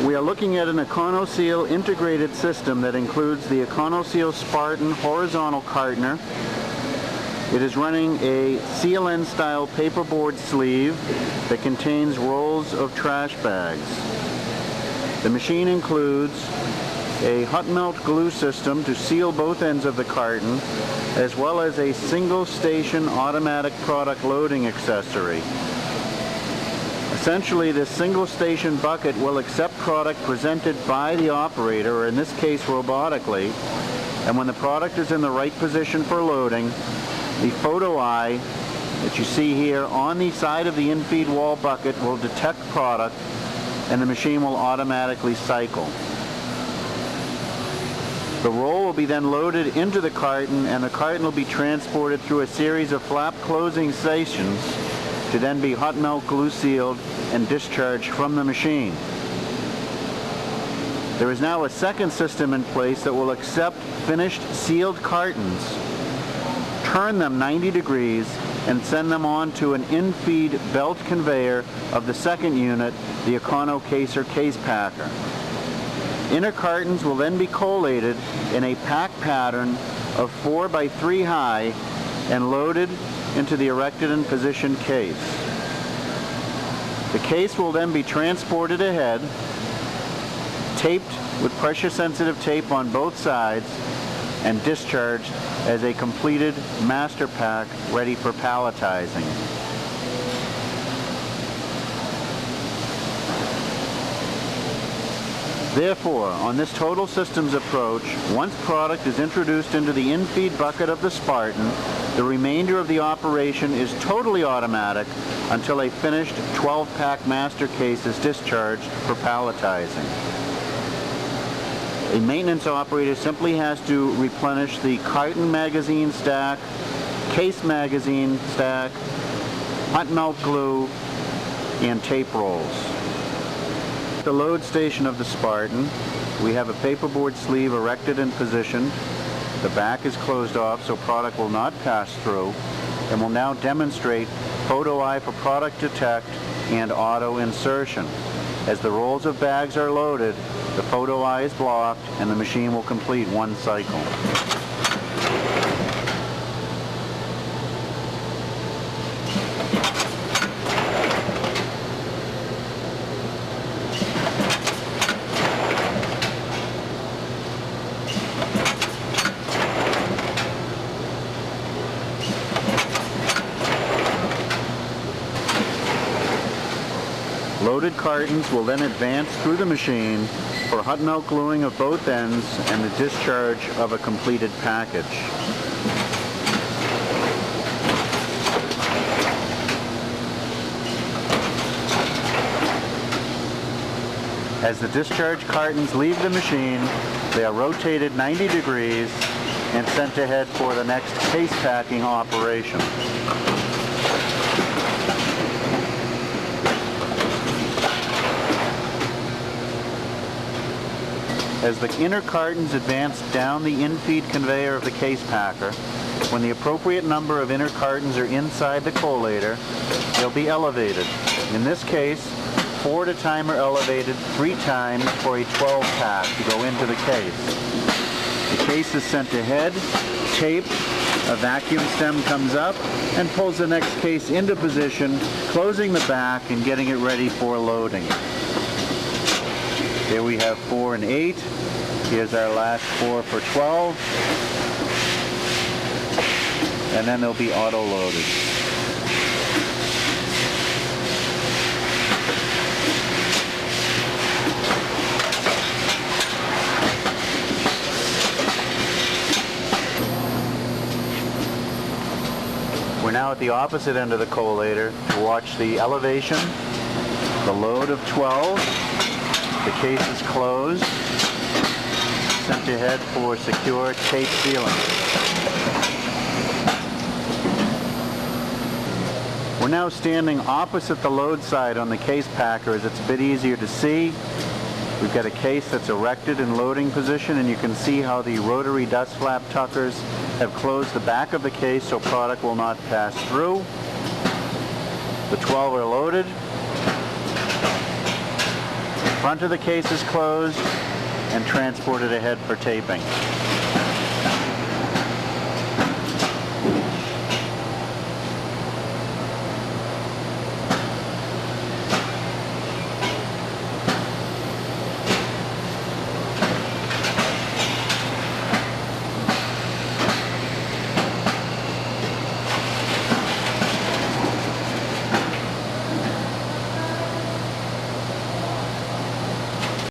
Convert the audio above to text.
We are looking at an EconoSeal integrated system that includes the EconoSeal Spartan horizontal cartoner. It is running a seal-end style paperboard sleeve that contains rolls of trash bags. The machine includes a hot melt glue system to seal both ends of the carton, as well as a single station automatic product loading accessory. Essentially, this single station bucket will accept product presented by the operator, or in this case robotically, and when the product is in the right position for loading, the photo eye that you see here on the side of the in-feed wall bucket will detect product and the machine will automatically cycle. The roll will be then loaded into the carton, and the carton will be transported through a series of flap closing stations to then be hot melt glue sealed and discharged from the machine. There is now a second system in place that will accept finished sealed cartons, turn them 90 degrees, and send them on to an in-feed belt conveyor of the second unit, the Econo Caser case packer. Inner cartons will then be collated in a pack pattern of 4 by 3 high and loaded into the erected and positioned case. The case will then be transported ahead, taped with pressure-sensitive tape on both sides, and discharged as a completed master pack ready for palletizing. Therefore, on this total systems approach, once product is introduced into the in-feed bucket of the Spartan, the remainder of the operation is totally automatic until a finished 12-pack master case is discharged for palletizing. A maintenance operator simply has to replenish the carton magazine stack, case magazine stack, hot melt glue, and tape rolls. The load station of the Spartan, we have a paperboard sleeve erected and positioned. The back is closed off so product will not pass through, and will now demonstrate photo eye for product detect and auto insertion. As the rolls of bags are loaded, the photo eye is blocked and the machine will complete one cycle. Loaded cartons will then advance through the machine for hot melt gluing of both ends and the discharge of a completed package. As the discharge cartons leave the machine, they are rotated 90 degrees and sent ahead for the next case packing operation. As the inner cartons advance down the in-feed conveyor of the case packer, when the appropriate number of inner cartons are inside the collator, they'll be elevated. In this case, 4 at a time are elevated 3 times for a 12-pack to go into the case. The case is sent ahead, taped, a vacuum stem comes up and pulls the next case into position, closing the back and getting it ready for loading. Here we have 4 and 8. Here's our last 4 for 12. And then they'll be auto-loaded. We're now at the opposite end of the collator to watch the elevation, the load of 12. The case is closed, sent ahead for secure tape sealing. We're now standing opposite the load side on the case packer as it's a bit easier to see. We've got a case that's erected in loading position, and you can see how the rotary dust flap tuckers have closed the back of the case so product will not pass through. The 12 are loaded. Front of the case is closed and transported ahead for taping.